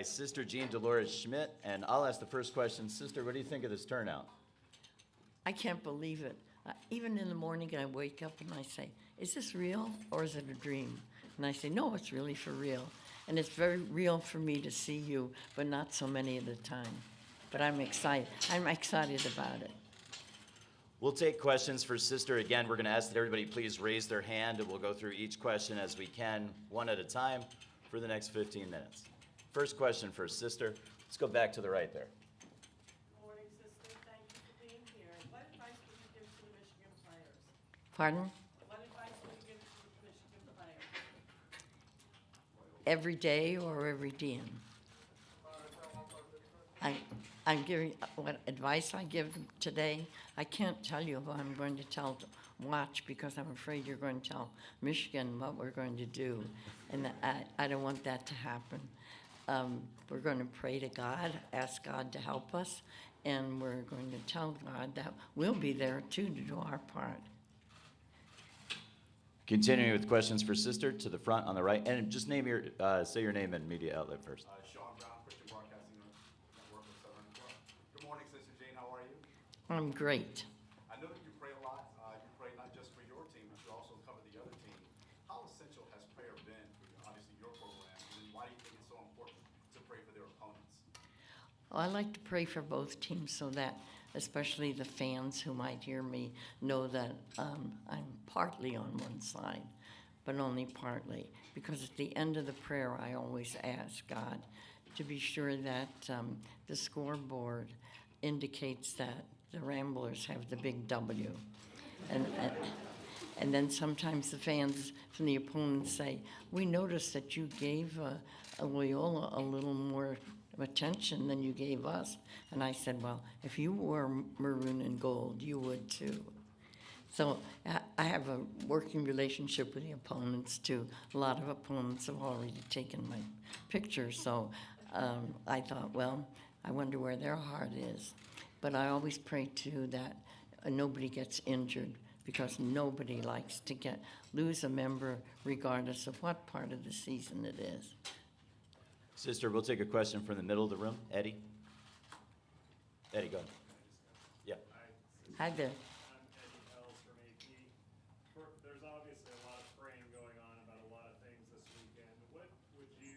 Sister Jean Dolores Schmidt, and I'll ask the first question. Sister, what do you think of this turnout? I can't believe it. Even in the morning, I wake up and I say, is this real or is it a dream? And I say, no, it's really for real. And it's very real for me to see you, but not so many at a time. But I'm excited. I'm excited about it. We'll take questions for Sister. Again, we're going to ask that everybody please raise their hand, and we'll go through each question as we can, one at a time, for the next 15 minutes. First question for Sister. Let's go back to the right there. Good morning, Sister. Thank you for being here. What advice would you give to the Michigan players? Pardon? What advice would you give to the Michigan players? Every day or every DM? I'm giving what advice I give today. I can't tell you who I'm going to tell to watch because I'm afraid you're going to tell Michigan what we're going to do, and I don't want that to happen. We're going to pray to God, ask God to help us, and we're going to tell God that we'll be there too to do our part. Continuing with questions for Sister, to the front on the right, and just name your, say your name and media outlet first. Sean Brown, Christian Broadcasting Network of Southern Club. Good morning, Sister Jane. How are you? I'm great. I know that you pray a lot. You pray not just for your team, but you also cover the other team. How essential has prayer been for, obviously, your program, and why do you think it's so important to pray for their opponents? Well, I like to pray for both teams so that especially the fans who might hear me know that I'm partly on one side, but only partly. Because at the end of the prayer, I always ask God to be sure that the scoreboard indicates that the Ramblers have the big W. And then sometimes the fans from the opponents say, we noticed that you gave a Loyola a little more attention than you gave us. And I said, well, if you wore maroon and gold, you would too. So I have a working relationship with the opponents too. A lot of opponents have already taken my picture, so I thought, well, I wonder where their heart is. But I always pray too that nobody gets injured, because nobody likes to lose a member regardless of what part of the season it is. Sister, we'll take a question from the middle of the room. Eddie? Eddie, go ahead. Yeah. Hi there. I'm Eddie Ells from AP. There's obviously a lot of praying going on about a lot of things this weekend. What would you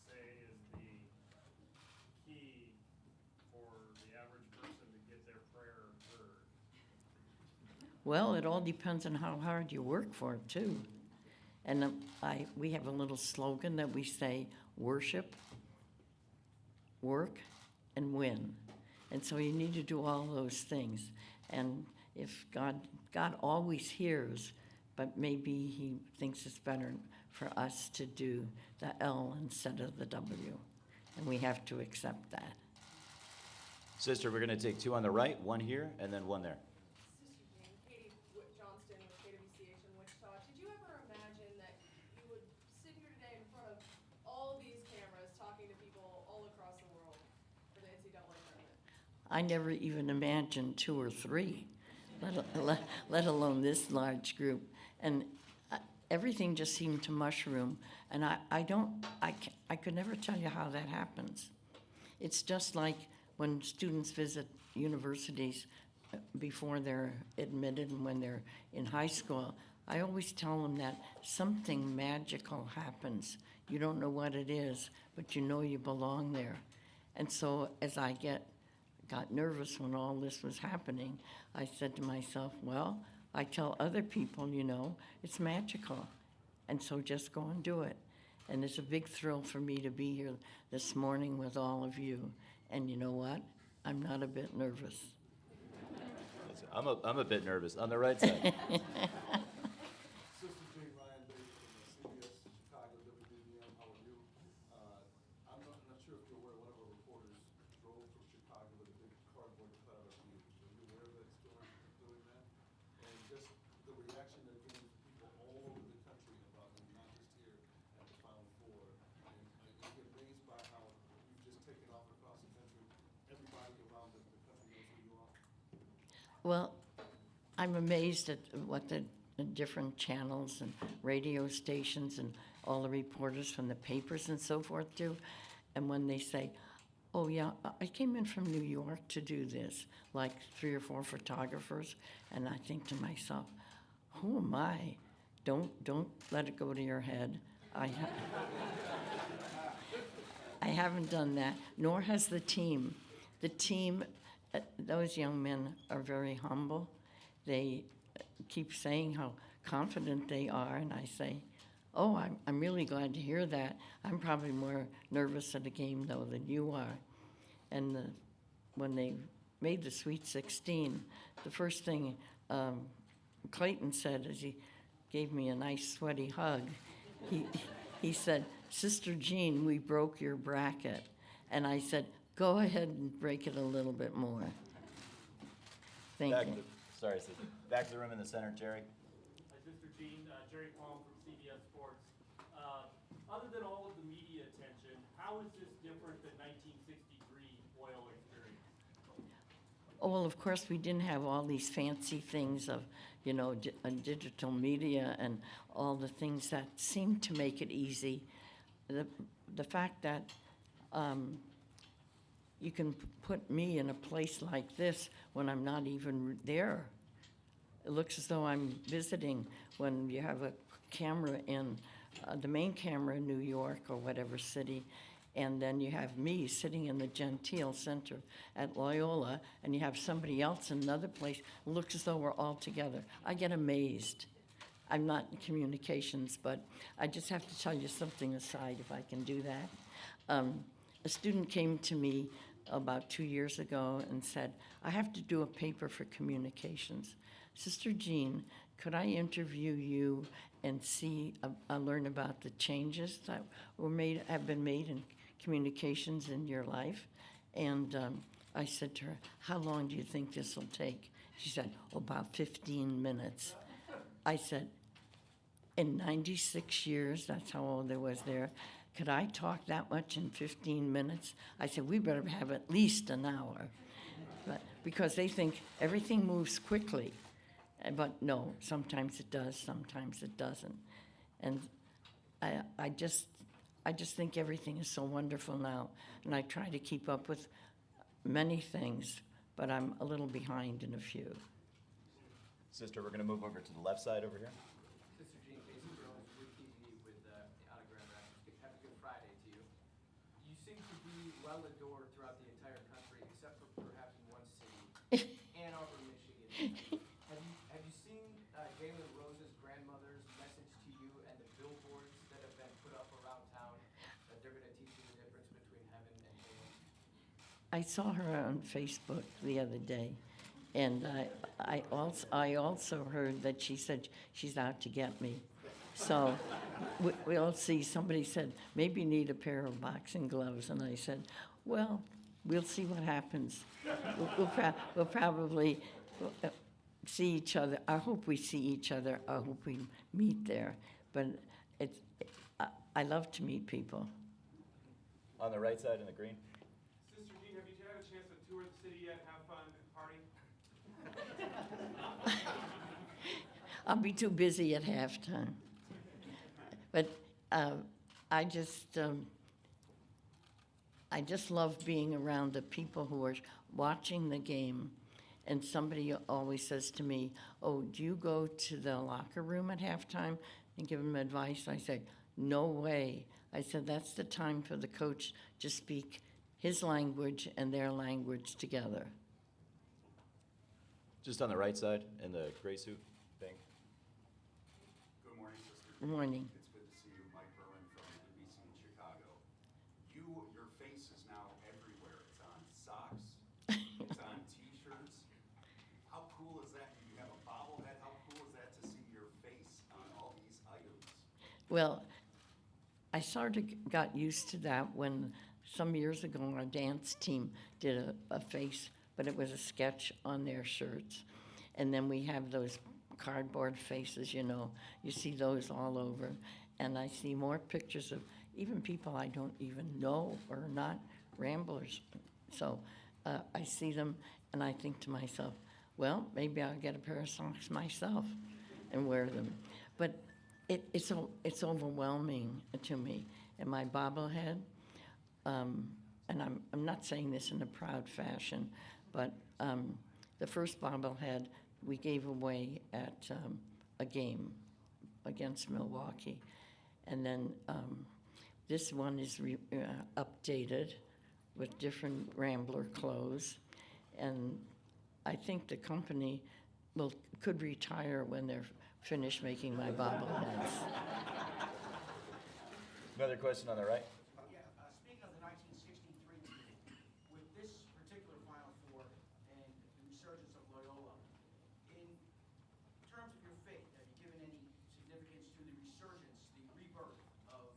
say is the key for the average person to get their prayer heard? Well, it all depends on how hard you work for it too. And we have a little slogan that we say, worship, work, and win. And so you need to do all those things. And if God always hears, but maybe he thinks it's better for us to do the L instead of the W. And we have to accept that. Sister, we're going to take two on the right, one here, and then one there. Sister Jane, Katie Johnston with KWCH in Wichita. Did you ever imagine that you would sit here today in front of all these cameras talking to people all across the world for the NCAA tournament? I never even imagined 2 or 3, let alone this large group. And everything just seemed to mushroom. And I could never tell you how that happens. It's just like when students visit universities before they're admitted and when they're in high school. I always tell them that something magical happens. You don't know what it is, but you know you belong there. And so as I got nervous when all this was happening, I said to myself, well, I tell other people, it's magical. And so just go and do it. And it's a big thrill for me to be here this morning with all of you. And you know what? I'm not a bit nervous. I'm a bit nervous. On the right side. Sister Jane Ryan, based from CBS Chicago, WBBM. How are you? I'm not sure if you're aware, one of our reporters drove from Chicago with a big cardboard cutout of you. Are you aware of that story, doing that? And just the reaction that you're getting from people all over the country about you, not just here at the Final Four. And I get amazed by how you've just taken off across the country. Everybody around the country knows who you are. Well, I'm amazed at what the different channels and radio stations and all the reporters from the papers and so forth do. And when they say, oh yeah, I came in from New York to do this, like 3 or 4 photographers, and I think to myself, who am I? Don't let it go to your head. I haven't done that, nor has the team. The team, those young men are very humble. They keep saying how confident they are, and I say, oh, I'm really glad to hear that. I'm probably more nervous at a game, though, than you are. And when they made the Sweet 16, the first thing Clayton said as he gave me a nice sweaty hug, he said, Sister Jean, we broke your bracket. And I said, go ahead and break it a little bit more. Thank you. Sorry, sister. Back to the room in the center, Jerry. Hi, Sister Jean, Jerry Palm from CBS Sports. Other than all of the media attention, how is this different than 1963 Loyola experience? Oh, well, of course, we didn't have all these fancy things of, digital media and all the things that seemed to make it easy. The fact that you can put me in a place like this when I'm not even there. It looks as though I'm visiting when you have a camera in, the main camera in New York or whatever city, and then you have me sitting in the Gentile Center at Loyola, and you have somebody else in another place. It looks as though we're all together. I get amazed. I'm not in communications, but I just have to tell you something aside, if I can do that. A student came to me about 2 years ago and said, I have to do a paper for communications. Sister Jean, could I interview you and learn about the changes that have been made in communications in your life? And I said to her, how long do you think this will take? She said, about 15 minutes. I said, in 96 years, that's how old I was there, could I talk that much in 15 minutes? I said, we better have at least an hour. But, because they think everything moves quickly. But no, sometimes it does, sometimes it doesn't. And I just think everything is so wonderful now. And I try to keep up with many things, but I'm a little behind in a few. Sister, we're going to move over to the left side over here. Sister Jean, Jason Jones, Wood TV with the Autogram Records. Happy Good Friday to you. You seem to be well adored throughout the entire country, except for perhaps in one city, Ann Arbor, Michigan. Have you seen Galen Rose's grandmother's message to you and the billboards that have been put up around town that they're going to teach you the difference between heaven and hell? I saw her on Facebook the other day, and I also heard that she said she's out to get me. So we'll see. Somebody said, maybe you need a pair of boxing gloves, and I said, well, we'll see what happens. We'll probably see each other. I hope we see each other. I hope we meet there. But I love to meet people. On the right side in the green. Sister Jean, have you had a chance to tour the city yet, have fun, party? I'll be too busy at halftime. But I just love being around the people who are watching the game. And somebody always says to me, oh, do you go to the locker room at halftime and give them advice? I say, no way. I said, that's the time for the coach to speak his language and their language together. Just on the right side in the gray suit thing. Good morning, Sister. Good morning. It's good to see you. Mike Berman from NBC in Chicago. Your face is now everywhere. It's on socks. It's on T-shirts. How cool is that? You have a bobblehead. How cool is that to see your face on all these items? Well, I sort of got used to that when some years ago our dance team did a face, but it was a sketch on their shirts. And then we have those cardboard faces, you see those all over. And I see more pictures of even people I don't even know or not Ramblers. So I see them and I think to myself, well, maybe I'll get a pair of socks myself and wear them. But it's overwhelming to me. And my bobblehead, and I'm not saying this in a proud fashion, but the first bobblehead we gave away at a game against Milwaukee. And then this one is updated with different Rambler clothes. And I think the company could retire when they're finished making my bobbleheads. Another question on the right. Speaking of the 1963 team, with this particular Final Four and the resurgence of Loyola, in terms of your faith, have you given any significance to the resurgence, the rebirth of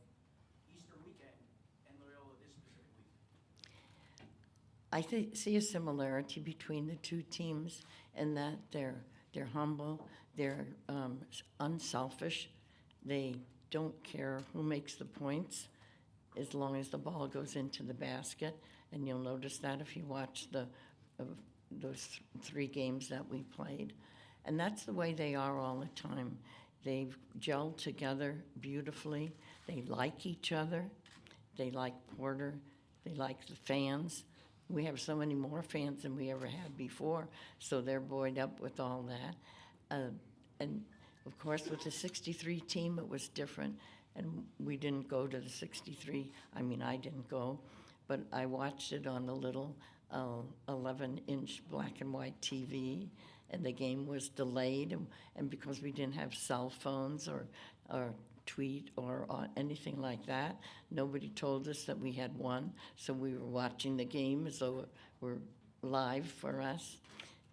Easter weekend and Loyola this specific week? I see a similarity between the two teams in that they're humble, they're unselfish, they don't care who makes the points as long as the ball goes into the basket. And you'll notice that if you watch those 3 games that we played. And that's the way they are all the time. They've gelled together beautifully. They like each other. They like Porter. They like the fans. We have so many more fans than we ever had before, so they're buoyed up with all that. And of course, with the 63 team, it was different, and we didn't go to the 63. I mean, I didn't go, but I watched it on a little 11-inch black and white TV, and the game was delayed, and because we didn't have cell phones or tweet or anything like that, nobody told us that we had won, so we were watching the game as though it were live for us.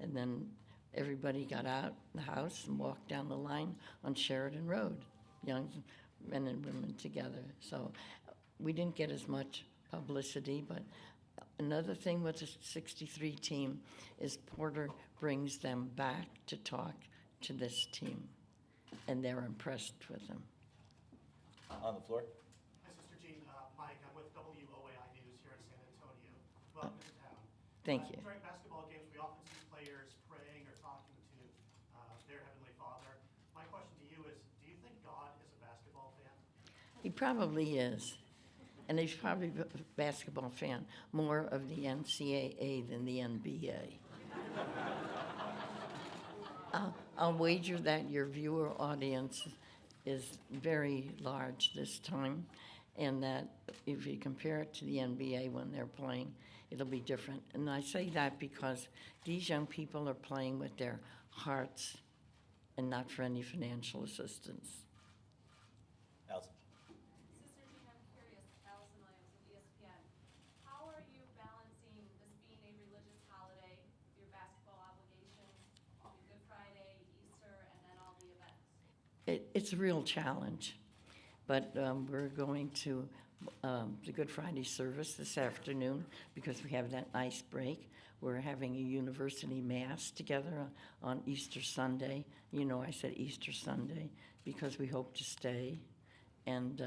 And then everybody got out the house and walked down the line on Sheridan Road, young men and women together. So we didn't get as much publicity, but another thing with the 63 team is Porter brings them back to talk to this team, and they're impressed with them. On the floor. Hi, Sister Jean. Mike, I'm with WOAI News here in San Antonio. Welcome to town. Thank you. During basketball games, we often see players praying or talking to their Heavenly Father. My question to you is, do you think God is a basketball fan? He probably is. And he's probably a basketball fan, more of the NCAA than the NBA. I'll wager that your viewer audience is very large this time, and that if you compare it to the NBA when they're playing, it'll be different. And I say that because these young people are playing with their hearts and not for any financial assistance. Allison. Sister Jean, I'm curious, Allison Williams with ESPN. How are you balancing this being a religious holiday with your basketball obligations, Good Friday, Easter, and then all the events? It's a real challenge, but we're going to the Good Friday service this afternoon because we have that nice break. We're having a university mass together on Easter Sunday. You know, I said Easter Sunday because we hope to stay, and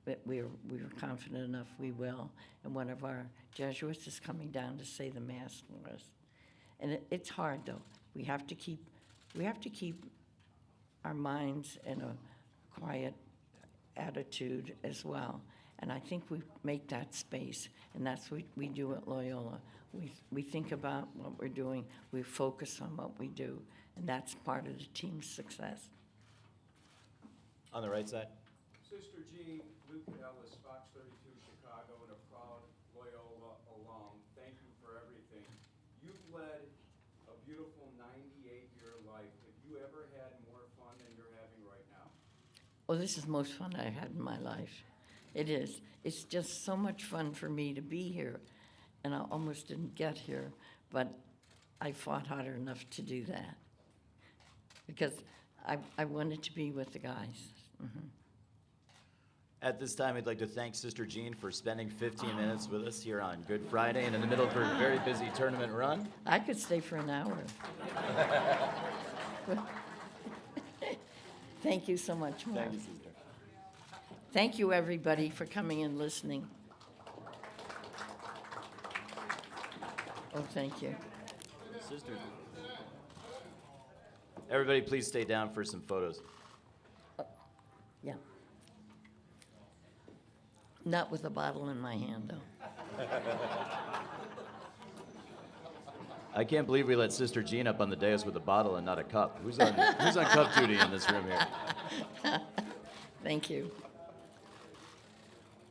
we're confident enough we will. And one of our Jesuits is coming down to say the mass for us. And it's hard though. We have to keep our minds in a quiet attitude as well. And I think we make that space, and that's what we do at Loyola. We think about what we're doing, we focus on what we do, and that's part of the team's success. On the right side. Sister Jean, Luke Ellis, Fox 32 Chicago, and a proud Loyola alum. Thank you for everything. You've led a beautiful 98-year life. Have you ever had more fun than you're having right now? Oh, this is the most fun I've had in my life. It is. It's just so much fun for me to be here. And I almost didn't get here, but I fought hard enough to do that because I wanted to be with the guys. Mm-hmm. At this time, I'd like to thank Sister Jean for spending 15 minutes with us here on Good Friday and in the middle of her very busy tournament run. I could stay for an hour. Thank you so much, Mark. Thank you, Sister. Thank you, everybody, for coming and listening. Oh, thank you. Sister. Everybody, please stay down for some photos. Yeah. Not with a bottle in my hand, though. I can't believe we let Sister Jean up on the dais with a bottle and not a cup. Who's on cup duty in this room here? Thank you.